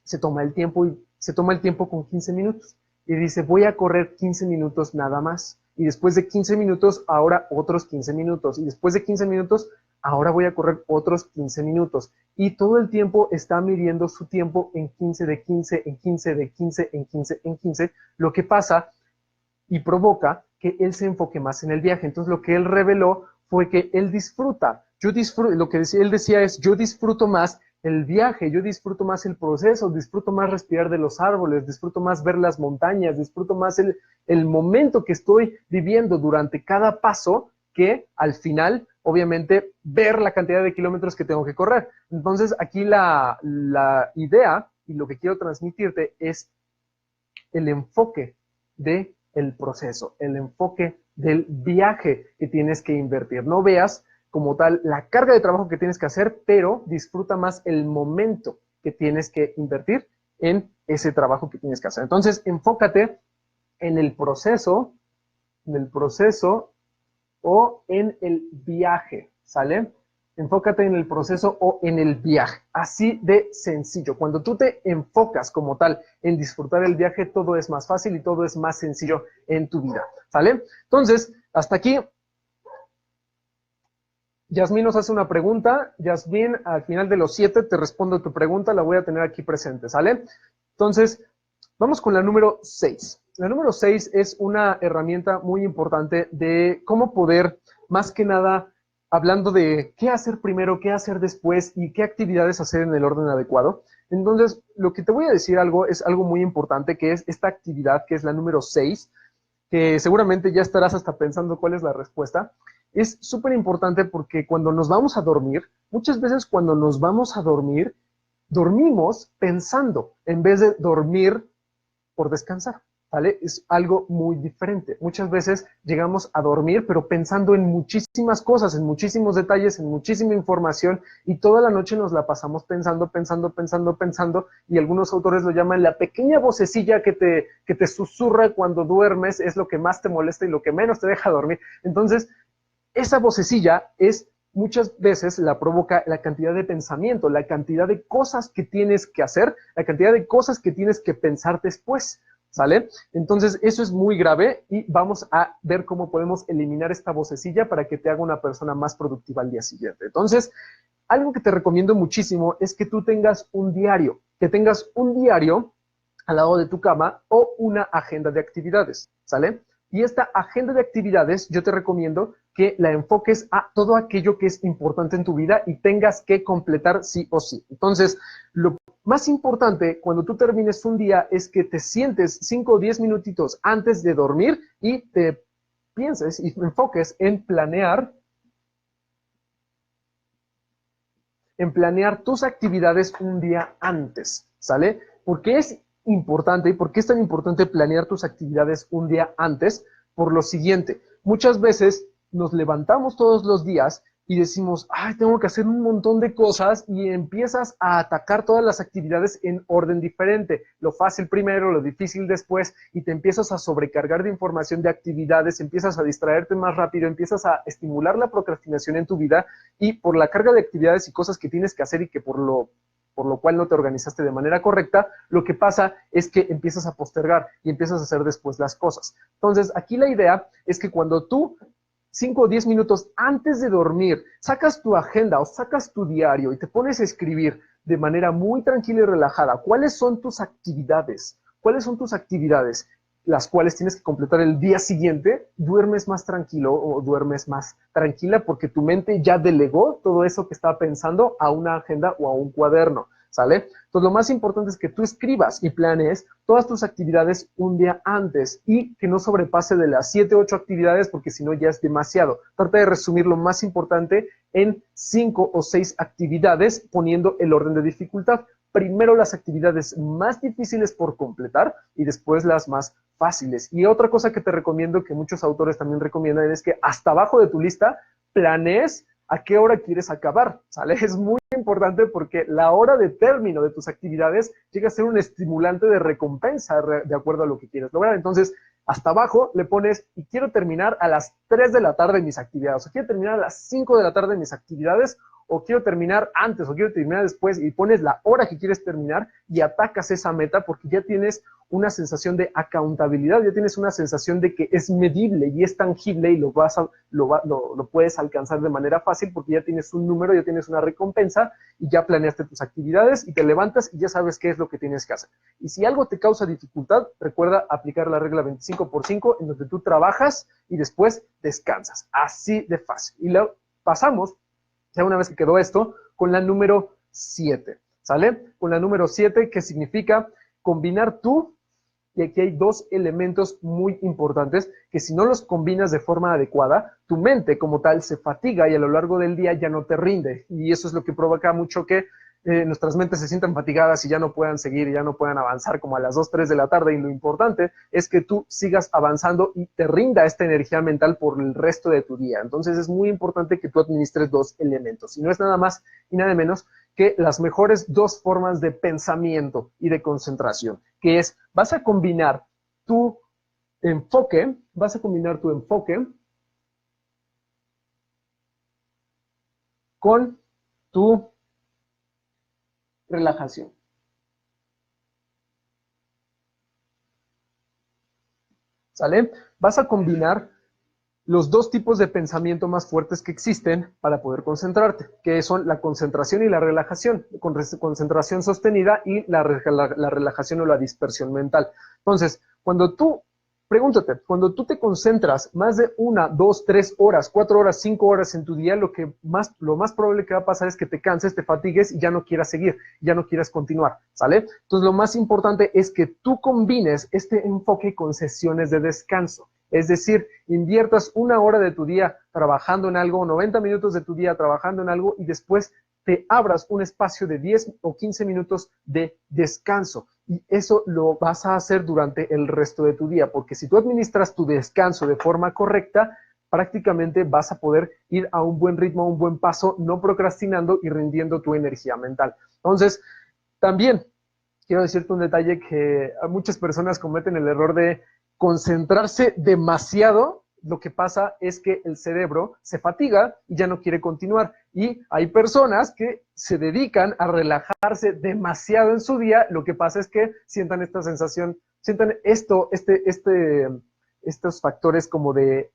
se toma el tiempo con 15 minutos y dice, voy a correr 15 minutos nada más. Y después de 15 minutos, ahora otros 15 minutos. Y después de 15 minutos, ahora voy a correr otros 15 minutos. Y todo el tiempo está midiendo su tiempo en 15 de 15, en 15 de 15, en 15, en 15, lo que pasa y provoca que él se enfoque más en el viaje. Entonces lo que él reveló fue que él disfruta. Yo disfruto, lo que él decía es, yo disfruto más el viaje, yo disfruto más el proceso, disfruto más respirar de los árboles, disfruto más ver las montañas, disfruto más el momento que estoy viviendo durante cada paso que al final, obviamente, ver la cantidad de kilómetros que tengo que correr. Entonces, aquí la idea y lo que quiero transmitirte es el enfoque del proceso, el enfoque del viaje que tienes que invertir. No veas como tal la carga de trabajo que tienes que hacer, pero disfruta más el momento que tienes que invertir en ese trabajo que tienes que hacer. Entonces, enfócate en el proceso o en el viaje, ¿sale? Enfócate en el proceso o en el viaje, así de sencillo. Cuando tú te enfocas como tal en disfrutar el viaje, todo es más fácil y todo es más sencillo en tu vida, ¿sale? Entonces, hasta aquí. Yasmín nos hace una pregunta. Yasmín, al final de los 7 te respondo tu pregunta, la voy a tener aquí presente, ¿sale? Entonces, vamos con la número 6. La número 6 es una herramienta muy importante de cómo poder, más que nada, hablando de qué hacer primero, qué hacer después y qué actividades hacer en el orden adecuado. Entonces, lo que te voy a decir es algo muy importante, que es esta actividad, que es la número 6, que seguramente ya estarás hasta pensando cuál es la respuesta. Es súper importante porque cuando nos vamos a dormir, muchas veces cuando nos vamos a dormir, dormimos pensando en vez de dormir por descansar, ¿vale? Es algo muy diferente. Muchas veces llegamos a dormir, pero pensando en muchísimas cosas, en muchísimos detalles, en muchísima información, y toda la noche nos la pasamos pensando, y algunos autores lo llaman la pequeña vocecilla que te susurra cuando duermes, es lo que más te molesta y lo que menos te deja dormir. Entonces, esa vocecilla es muchas veces la provoca la cantidad de pensamiento, la cantidad de cosas que tienes que hacer, la cantidad de cosas que tienes que pensar después, ¿sale? Entonces, eso es muy grave y vamos a ver cómo podemos eliminar esta vocecilla para que te haga una persona más productiva al día siguiente. Entonces, algo que te recomiendo muchísimo es que tú tengas un diario, al lado de tu cama o una agenda de actividades, ¿sale? Y esta agenda de actividades yo te recomiendo que la enfoques a todo aquello que es importante en tu vida y tengas que completar sí o sí. Entonces, lo más importante cuando tú termines un día es que te sientes 5 o 10 minutitos antes de dormir y te pienses y enfoques en planear tus actividades un día antes, ¿sale? Porque es importante y por qué es tan importante planear tus actividades un día antes, por lo siguiente, muchas veces nos levantamos todos los días y decimos, ay, tengo que hacer un montón de cosas y empiezas a atacar todas las actividades en orden diferente, lo fácil primero, lo difícil después, y te empiezas a sobrecargar de información de actividades, empiezas a distraerte más rápido, empiezas a estimular la procrastinación en tu vida y por la carga de actividades y cosas que tienes que hacer y que por lo cual no te organizaste de manera correcta, lo que pasa es que empiezas a postergar y empiezas a hacer después las cosas. Entonces, aquí la idea es que cuando tú 5 o 10 minutos antes de dormir, sacas tu agenda o sacas tu diario y te pones a escribir de manera muy tranquila y relajada cuáles son tus actividades, las cuales tienes que completar el día siguiente, duermes más tranquilo o duermes más tranquila porque tu mente ya delegó todo eso que estaba pensando a una agenda o a un cuaderno, ¿sale? Entonces lo más importante es que tú escribas y planees todas tus actividades un día antes y que no sobrepase de las 7 o 8 actividades porque si no ya es demasiado. Trata de resumir lo más importante en 5 o 6 actividades poniendo el orden de dificultad. Primero las actividades más difíciles por completar y después las más fáciles. Y otra cosa que te recomiendo, que muchos autores también recomiendan, es que hasta abajo de tu lista planees a qué hora quieres acabar, ¿sale? Es muy importante porque la hora de término de tus actividades llega a ser un estimulante de recompensa de acuerdo a lo que quieres lograr. Entonces, hasta abajo le pones, y quiero terminar a las 3 de la tarde mis actividades, o quiero terminar a las 5 de la tarde mis actividades, o quiero terminar antes, o quiero terminar después, y pones la hora que quieres terminar y atacas esa meta porque ya tienes una sensación de accountabilidad, ya tienes una sensación de que es medible y es tangible y lo puedes alcanzar de manera fácil porque ya tienes un número, ya tienes una recompensa y ya planeaste tus actividades y te levantas y ya sabes qué es lo que tienes que hacer. Y si algo te causa dificultad, recuerda aplicar la regla 25x5 en donde tú trabajas y después descansas. Así de fácil. Y luego pasamos, ya una vez que quedó esto, con la número 7, ¿sale? Con la número 7, que significa combinar tú, y aquí hay dos elementos muy importantes que si no los combinas de forma adecuada, tu mente como tal se fatiga y a lo largo del día ya no te rinde. Y eso es lo que provoca mucho que nuestras mentes se sientan fatigadas y ya no puedan seguir, y ya no puedan avanzar como a las 2, 3 de la tarde. Y lo importante es que tú sigas avanzando y te rinda esta energía mental por el resto de tu día. Entonces es muy importante que tú administres dos elementos. Y no es nada más y nada menos que las mejores dos formas de pensamiento y de concentración, que es, vas a combinar tu enfoque con tu relajación. ¿Sale? Vas a combinar los dos tipos de pensamiento más fuertes que existen para poder concentrarte, que son la concentración y la relajación, concentración sostenida y la relajación o la dispersión mental. Entonces, pregúntate, cuando tú te concentras más de 1, 2, 3 horas, 4 horas, 5 horas en tu día, lo más probable que va a pasar es que te canses, te fatigues y ya no quieras seguir, ya no quieras continuar, ¿sale? Entonces, lo más importante es que tú combines este enfoque con sesiones de descanso. Es decir, inviertas 1 hora de tu día trabajando en algo, 90 minutos de tu día trabajando en algo y después te abras un espacio de 10 o 15 minutos de descanso. Y eso lo vas a hacer durante el resto de tu día, porque si tú administras tu descanso de forma correcta, prácticamente vas a poder ir a un buen ritmo, a un buen paso, no procrastinando y rindiendo tu energía mental. Entonces, también quiero decirte un detalle que muchas personas cometen el error de concentrarse demasiado. Lo que pasa es que el cerebro se fatiga y ya no quiere continuar. Y hay personas que se dedican a relajarse demasiado en su día. Lo que pasa es que sientan esta sensación, sientan estos factores como de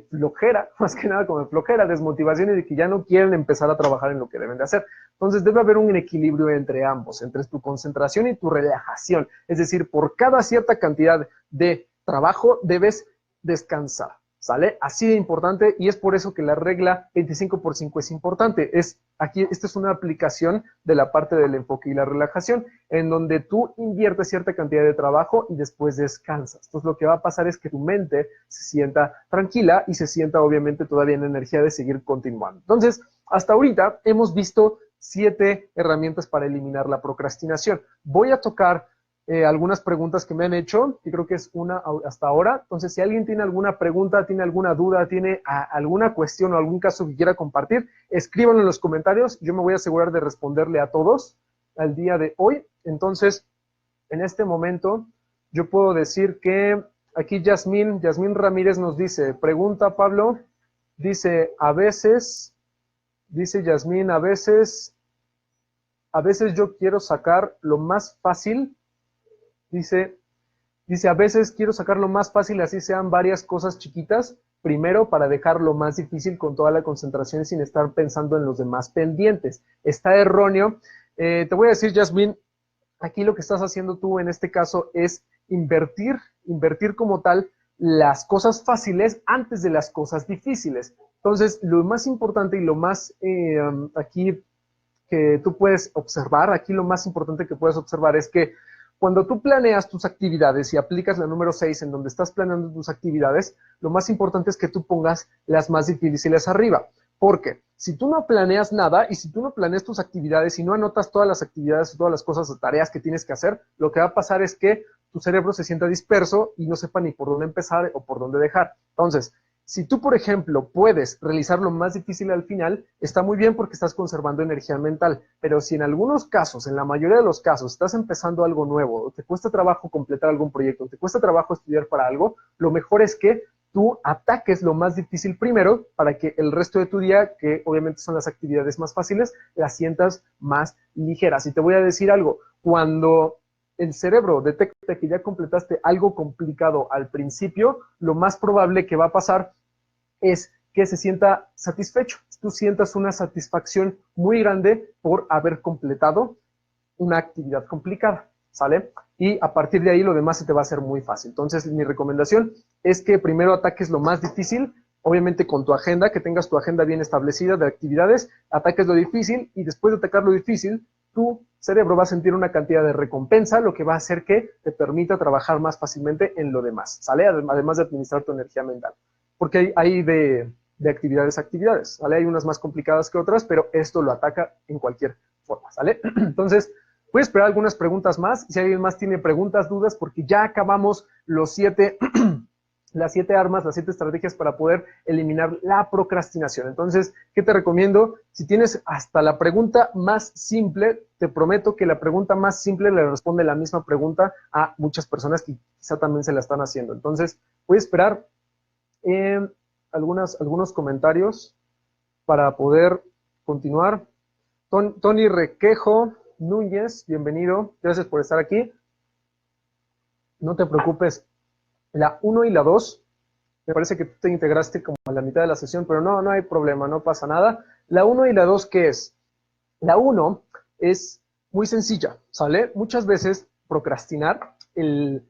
flojera, más que nada como de flojera, desmotivación y de que ya no quieren empezar a trabajar en lo que deben de hacer. Entonces debe haber un equilibrio entre ambos, entre tu concentración y tu relajación. Es decir, por cada cierta cantidad de trabajo debes descansar, ¿sale? Así de importante, y es por eso que la regla 25x5 es importante. Esta es una aplicación de la parte del enfoque y la relajación, en donde tú inviertes cierta cantidad de trabajo y después descansas. Entonces lo que va a pasar es que tu mente se sienta tranquila y se sienta obviamente todavía en energía de seguir continuando. Entonces, hasta ahorita hemos visto 7 herramientas para eliminar la procrastinación. Voy a tocar algunas preguntas que me han hecho, y creo que es una hasta ahora. Entonces, si alguien tiene alguna pregunta, tiene alguna duda, tiene alguna cuestión o algún caso que quiera compartir, escríbanlo en los comentarios. Yo me voy a asegurar de responderle a todos al día de hoy. Entonces, en este momento, yo puedo decir que aquí Yasmín Ramírez nos dice, pregunta Pablo, dice Yasmín, a veces yo quiero sacar lo más fácil. Dice, a veces quiero sacar lo más fácil, así sean varias cosas chiquitas, primero para dejar lo más difícil con toda la concentración sin estar pensando en los demás pendientes. Está erróneo. Te voy a decir, Yasmín, aquí lo que estás haciendo tú en este caso es invertir como tal las cosas fáciles antes de las cosas difíciles. Entonces, lo más importante y lo más aquí que tú puedes observar, aquí lo más importante que puedes observar es que cuando tú planeas tus actividades y aplicas la número 6 en donde estás planeando tus actividades, lo más importante es que tú pongas las más difíciles arriba. Porque si tú no planeas nada y si tú no planeas tus actividades y no anotas todas las actividades, todas las cosas o tareas que tienes que hacer, lo que va a pasar es que tu cerebro se sienta disperso y no sepa ni por dónde empezar o por dónde dejar. Entonces, Si tú, por ejemplo, puedes realizar lo más difícil al final, está muy bien porque estás conservando energía mental, pero si en algunos casos, en la mayoría de los casos, estás empezando algo nuevo, o te cuesta trabajo completar algún proyecto, o te cuesta trabajo estudiar para algo, lo mejor es que tú ataques lo más difícil primero para que el resto de tu día, que obviamente son las actividades más fáciles, las sientas más ligeras. Y te voy a decir algo, cuando el cerebro detecta que ya completaste algo complicado al principio, lo más probable que va a pasar es que se sienta satisfecho. Tú sientas una satisfacción muy grande por haber completado una actividad complicada, ¿sale? Y a partir de ahí lo demás se te va a hacer muy fácil. Entonces, mi recomendación es que primero ataques lo más difícil, obviamente con tu agenda, que tengas tu agenda bien establecida de actividades, ataques lo difícil y después de atacar lo difícil, tu cerebro va a sentir una cantidad de recompensa, lo que va a hacer que te permita trabajar más fácilmente en lo demás, ¿sale? Además de administrar tu energía mental. Porque hay de actividades a actividades, ¿sale? Hay unas más complicadas que otras, pero esto lo ataca en cualquier forma, ¿sale? Entonces, voy a esperar algunas preguntas más. Si alguien más tiene preguntas, dudas, porque ya acabamos los 7 las 7 armas, las 7 estrategias para poder eliminar la procrastinación. Entonces, ¿qué te recomiendo? Si tienes hasta la pregunta más simple, te prometo que la pregunta más simple le responde la misma pregunta a muchas personas que quizá también se la están haciendo. Entonces, voy a esperar algunos comentarios para poder continuar. Tony Requejo Núñez, bienvenido. Gracias por estar aquí. No te preocupes. La 1 y la 2, me parece que tú te integraste como a la mitad de la sesión, pero no hay problema, no pasa nada. La 1 y la 2, ¿qué es? La 1 es muy sencilla, ¿sale? Muchas veces procrastinar, el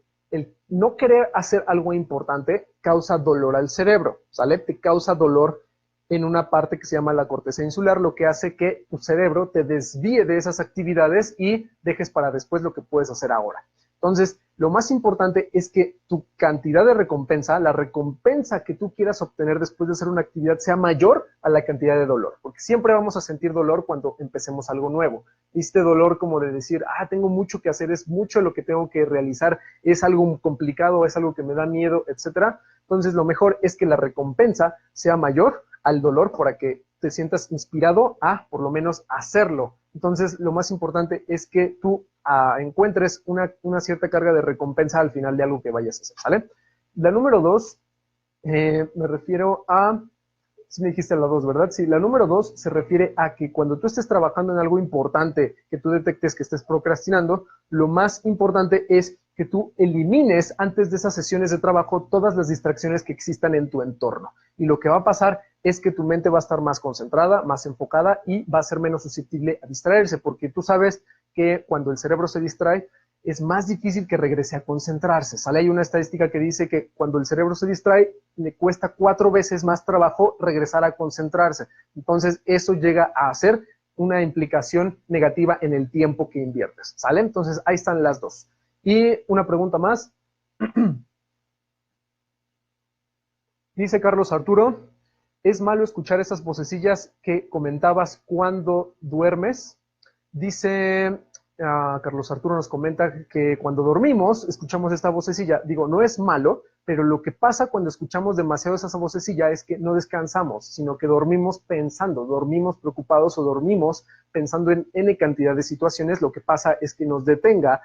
no querer hacer algo importante, causa dolor al cerebro, ¿sale? Te causa dolor en una parte que se llama la corteza insular, lo que hace que tu cerebro te desvíe de esas actividades y dejes para después lo que puedes hacer ahora. Entonces, lo más importante es que tu cantidad de recompensa, la recompensa que tú quieras obtener después de hacer una actividad sea mayor a la cantidad de dolor, porque siempre vamos a sentir dolor cuando empecemos algo nuevo. Este dolor como de decir, tengo mucho que hacer, es mucho lo que tengo que realizar, es algo complicado, es algo que me da miedo, etcétera. Entonces, lo mejor es que la recompensa sea mayor al dolor para que te sientas inspirado a, por lo menos, hacerlo. Entonces, lo más importante es que tú encuentres una cierta carga de recompensa al final de algo que vayas a hacer, ¿sale? La número 2, me refiero a, si me dijiste la 2, ¿verdad? Sí, la número 2 se refiere a que cuando tú estés trabajando en algo importante, que tú detectes que estés procrastinando, lo más importante es que tú elimines antes de esas sesiones de trabajo todas las distracciones que existan en tu entorno. Y lo que va a pasar es que tu mente va a estar más concentrada, más enfocada y va a ser menos susceptible a distraerse, porque tú sabes que cuando el cerebro se distrae, es más difícil que regrese a concentrarse, ¿sale? Hay una estadística que dice que cuando el cerebro se distrae, le cuesta 4 veces más trabajo regresar a concentrarse. Entonces, eso llega a ser una implicación negativa en el tiempo que inviertes, ¿sale? Entonces, ahí están las dos. Y una pregunta más. Dice Carlos Arturo, ¿es malo escuchar esas vocecillas que comentabas cuando duermes? Dice Carlos Arturo, nos comenta que cuando dormimos escuchamos esta vocecilla. Digo, no es malo, pero lo que pasa cuando escuchamos demasiado esa vocecilla es que no descansamos, sino que dormimos pensando, dormimos preocupados o dormimos pensando en N cantidad de situaciones. Lo que pasa es que nos detenga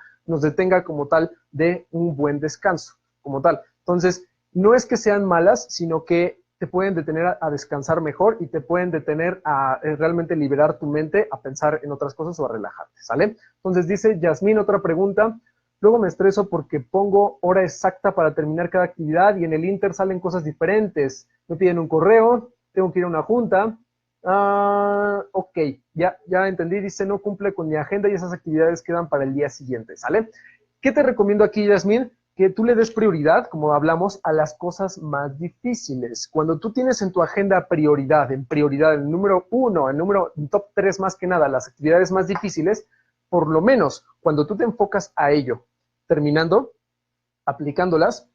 como tal de un buen descanso, como tal. Entonces, no es que sean malas, sino que te pueden detener a descansar mejor y te pueden detener a realmente liberar tu mente, a pensar en otras cosas o a relajarte, ¿sale? Entonces dice Yasmín, otra pregunta. Luego me estreso porque pongo hora exacta para terminar cada actividad y en el Inter salen cosas diferentes. Me piden un correo, tengo que ir a una junta. Ok, ya entendí. Dice, no cumple con mi agenda y esas actividades quedan para el día siguiente, ¿sale? ¿Qué te recomiendo aquí, Yasmín? Que tú le des prioridad, como hablamos, a las cosas más difíciles. Cuando tú tienes en tu agenda prioridad, el número 1, el top 3 más que nada, las actividades más difíciles, por lo menos cuando tú te enfocas a ello, terminando, aplicándolas,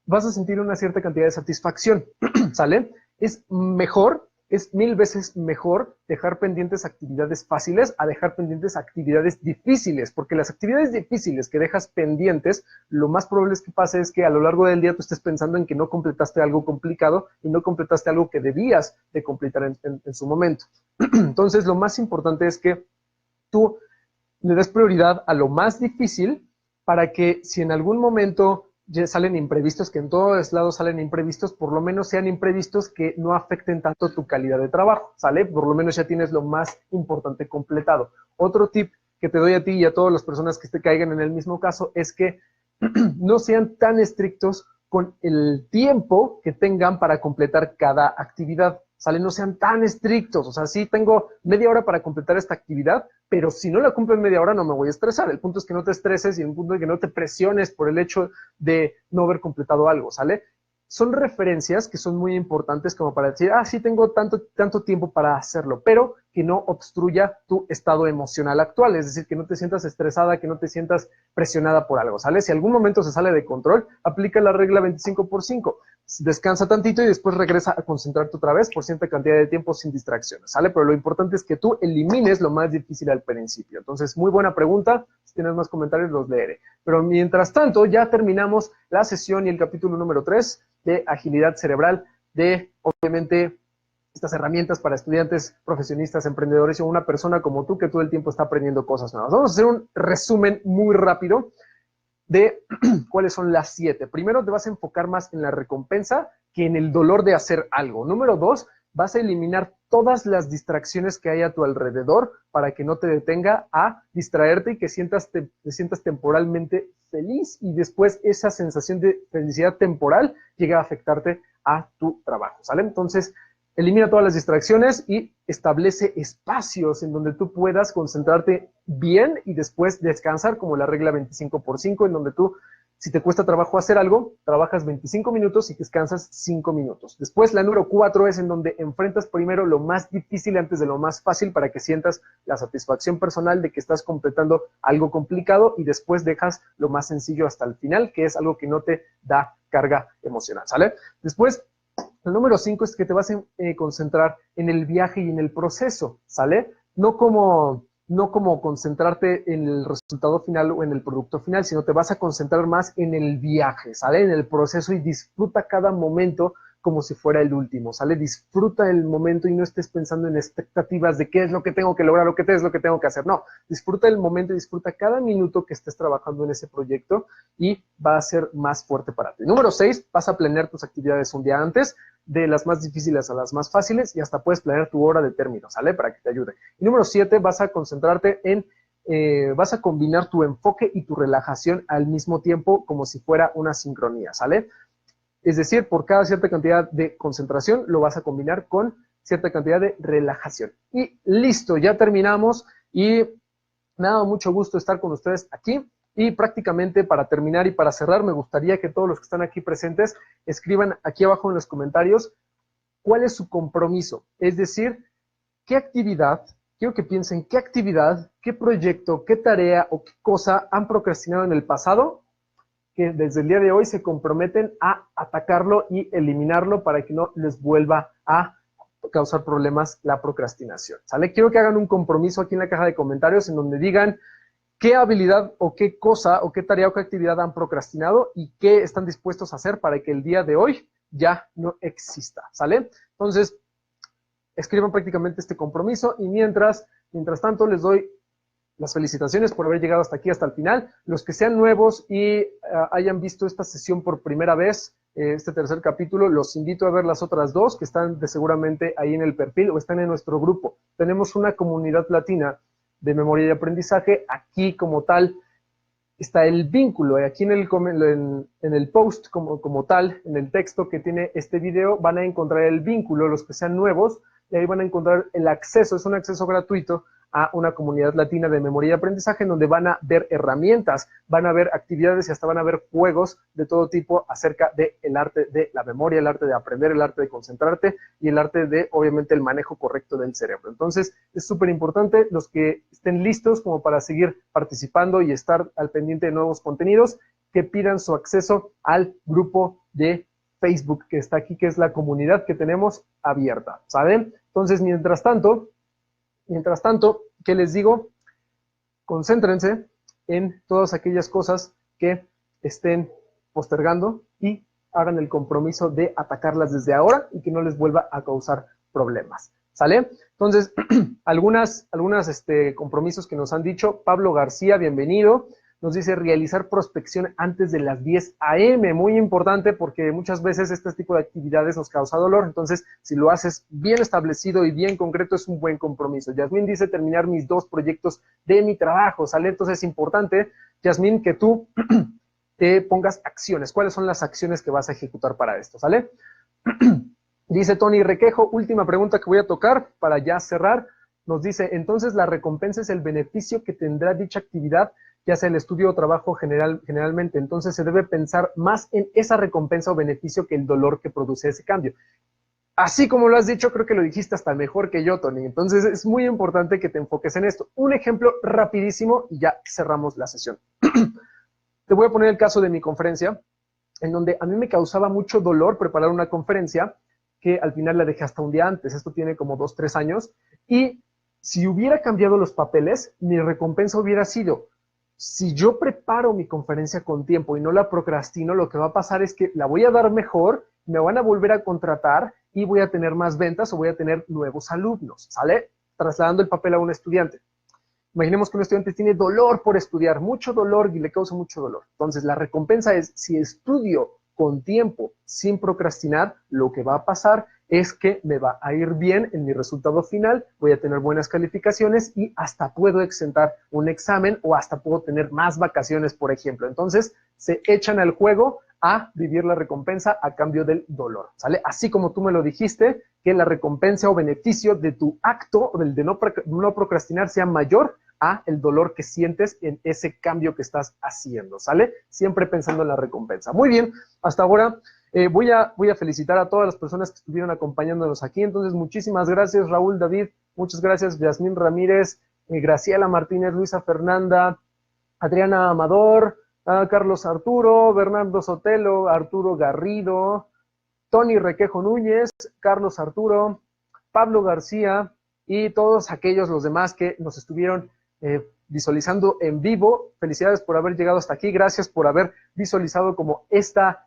vas a sentir una cierta cantidad de satisfacción, ¿sale? Es mejor es 1000 veces mejor dejar pendientes actividades fáciles a dejar pendientes actividades difíciles, porque las actividades difíciles que dejas pendientes, lo más probable es que pase es que a lo largo del día tú estés pensando en que no completaste algo complicado y no completaste algo que debías de completar en su momento. Entonces, lo más importante es que tú le des prioridad a lo más difícil para que si en algún momento ya salen imprevistos, que en todos lados salen imprevistos, por lo menos sean imprevistos que no afecten tanto tu calidad de trabajo, ¿sale? Por lo menos ya tienes lo más importante completado. Otro tip que te doy a ti y a todas las personas que te caigan en el mismo caso es que no sean tan estrictos con el tiempo que tengan para completar cada actividad, ¿sale? No sean tan estrictos, o sea, sí tengo media hora para completar esta actividad, pero si no la cumplo en media hora no me voy a estresar. El punto es que no te estreses y el punto es que no te presiones por el hecho de no haber completado algo, ¿sale? Son referencias que son muy importantes como para decir, sí tengo tanto tiempo para hacerlo, pero que no obstruya tu estado emocional actual, es decir, que no te sientas estresada, que no te sientas presionada por algo, ¿sale? Si algún momento se sale de control, aplica la regla 25x5, descansa tantito y después regresa a concentrarte otra vez por cierta cantidad de tiempo sin distracciones, ¿sale? Pero lo importante es que tú elimines lo más difícil al principio. Entonces, muy buena pregunta, si tienes más comentarios los leeré. Pero mientras tanto, ya terminamos la sesión y el capítulo número 3 de agilidad cerebral, de obviamente estas herramientas para estudiantes, profesionistas, emprendedores o una persona como tú que todo el tiempo está aprendiendo cosas nuevas. Vamos a hacer un resumen muy rápido de cuáles son las 7. Primero, te vas a enfocar más en la recompensa que en el dolor de hacer algo. Número 2, vas a eliminar todas las distracciones que hay a tu alrededor para que no te detenga a distraerte y que te sientas temporalmente feliz y después esa sensación de felicidad temporal llega a afectarte a tu trabajo, ¿sale? Entonces, elimina todas las distracciones y establece espacios en donde tú puedas concentrarte bien y después descansar, como la regla 25x5, en donde tú, si te cuesta trabajo hacer algo, trabajas 25 minutos y descansas 5 minutos. Después, la número 4 es en donde enfrentas primero lo más difícil antes de lo más fácil para que sientas la satisfacción personal de que estás completando algo complicado y después dejas lo más sencillo hasta el final, que es algo que no te da carga emocional, ¿sale? Después, el número 5 es que te vas a concentrar en el viaje y en el proceso, ¿sale? No como concentrarte en el resultado final o en el producto final, sino te vas a concentrar más en el viaje, ¿sale? En el proceso y disfruta cada momento como si fuera el último, ¿sale? Disfruta el momento y no estés pensando en expectativas de qué es lo que tengo que lograr o qué es lo que tengo que hacer. No, disfruta el momento y disfruta cada minuto que estés trabajando en ese proyecto y va a ser más fuerte para ti. Número 6, vas a planear tus actividades un día antes, de las más difíciles a las más fáciles y hasta puedes planear tu hora de término, ¿sale? Para que te ayude. Y número 7, vas a concentrarte en, vas a combinar tu enfoque y tu relajación al mismo tiempo como si fuera una sincronía, ¿sale? Es decir, por cada cierta cantidad de concentración lo vas a combinar con cierta cantidad de relajación. Y listo, ya terminamos y me ha dado mucho gusto estar con ustedes aquí. Y prácticamente para terminar y para cerrar, me gustaría que todos los que están aquí presentes escriban aquí abajo en los comentarios cuál es su compromiso. Es decir, qué actividad, quiero que piensen qué actividad, qué proyecto, qué tarea o qué cosa han procrastinado en el pasado que desde el día de hoy se comprometen a atacarlo y eliminarlo para que no les vuelva a causar problemas la procrastinación, ¿sale? Quiero que hagan un compromiso aquí en la caja de comentarios en donde digan qué habilidad o qué cosa o qué tarea o qué actividad han procrastinado y qué están dispuestos a hacer para que el día de hoy ya no exista, ¿sale? Entonces, escriban prácticamente este compromiso y mientras tanto les doy las felicitaciones por haber llegado hasta aquí, hasta el final. Los que sean nuevos y hayan visto esta sesión por primera vez, este tercer capítulo, los invito a ver las otras dos que están seguramente ahí en el perfil o están en nuestro grupo. Tenemos una comunidad latina de memoria y aprendizaje. Aquí como tal está el vínculo. Aquí en el post como tal, en el texto que tiene este video, van a encontrar el vínculo, los que sean nuevos, y ahí van a encontrar el acceso, es un acceso gratuito a una comunidad latina de memoria y aprendizaje en donde van a ver herramientas, van a ver actividades y hasta van a ver juegos de todo tipo acerca del arte de la memoria, el arte de aprender, el arte de concentrarte y el arte de, obviamente, el manejo correcto del cerebro. Entonces, es súper importante los que estén listos como para seguir participando y estar al pendiente de nuevos contenidos, que pidan su acceso al grupo de Facebook que está aquí, que es la comunidad que tenemos abierta, ¿saben? Entonces, mientras tanto, ¿qué les digo? Concéntrense en todas aquellas cosas que estén postergando y hagan el compromiso de atacarlas desde ahora y que no les vuelva a causar problemas, ¿sale? Entonces, algunos compromisos que nos han dicho. Pablo García, bienvenido. Nos dice realizar prospección antes de las 10 a.m. Muy importante porque muchas veces este tipo de actividades nos causa dolor. Entonces, si lo haces bien establecido y bien concreto, es un buen compromiso. Yasmín dice terminar mis 2 proyectos de mi trabajo, ¿sale? Entonces, es importante, Yasmín, que tú te pongas acciones. ¿Cuáles son las acciones que vas a ejecutar para esto, ¿sale? Dice Tony Requejo, última pregunta que voy a tocar para ya cerrar. Nos dice, entonces la recompensa es el beneficio que tendrá dicha actividad, ya sea el estudio o trabajo generalmente. Entonces se debe pensar más en esa recompensa o beneficio que el dolor que produce ese cambio. Así como lo has dicho, creo que lo dijiste hasta mejor que yo, Tony. Entonces es muy importante que te enfoques en esto. Un ejemplo rapidísimo y ya cerramos la sesión. Te voy a poner el caso de mi conferencia, en donde a mí me causaba mucho dolor preparar una conferencia, que al final la dejé hasta un día antes. Esto tiene como 2, 3 años. Y si hubiera cambiado los papeles, mi recompensa hubiera sido, si yo preparo mi conferencia con tiempo y no la procrastino, lo que va a pasar es que la voy a dar mejor, me van a volver a contratar y voy a tener más ventas o voy a tener nuevos alumnos, ¿sale? Trasladando el papel a un estudiante. Imaginemos que un estudiante tiene dolor por estudiar, mucho dolor y le causa mucho dolor. Entonces, la recompensa es, si estudio con tiempo, sin procrastinar, lo que va a pasar es que me va a ir bien en mi resultado final, voy a tener buenas calificaciones y hasta puedo exentar un examen o hasta puedo tener más vacaciones, por ejemplo. Entonces, se echan al juego a vivir la recompensa a cambio del dolor, ¿sale? Así como tú me lo dijiste, que la recompensa o beneficio de tu acto, del de no procrastinar, sea mayor a el dolor que sientes en ese cambio que estás haciendo, ¿sale? Siempre pensando en la recompensa. Muy bien, hasta ahora voy a felicitar a todas las personas que estuvieron acompañándonos aquí. Entonces, muchísimas gracias, Raúl, David, muchas gracias, Yasmín Ramírez, Graciela Martínez, Luisa Fernanda, Adriana Amador, Carlos Arturo, Bernardo Sotelo, Arturo Garrido, Tony Requejo Núñez, Carlos Arturo, Pablo García y todos aquellos, los demás que nos estuvieron visualizando en vivo. Felicidades por haber llegado hasta aquí, gracias por haber visualizado como esta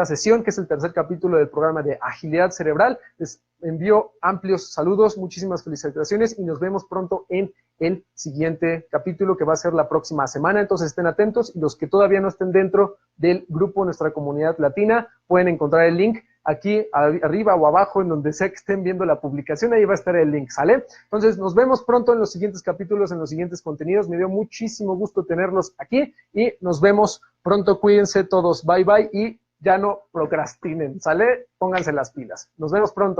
sesión, que es el tercer capítulo del programa de Agilidad Cerebral. Les envío amplios saludos, muchísimas felicitaciones y nos vemos pronto en el siguiente capítulo, que va a ser la próxima semana. Entonces estén atentos y los que todavía no estén dentro del grupo Nuestra Comunidad Latina pueden encontrar el link aquí arriba o abajo, en donde sea que estén viendo la publicación, ahí va a estar el link, ¿sale? Entonces nos vemos pronto en los siguientes capítulos, en los siguientes contenidos. Me dio muchísimo gusto tenerlos aquí y nos vemos pronto. Cuídense todos, bye bye y ya no procrastinen, ¿sale? Pónganse las pilas. Nos vemos pronto.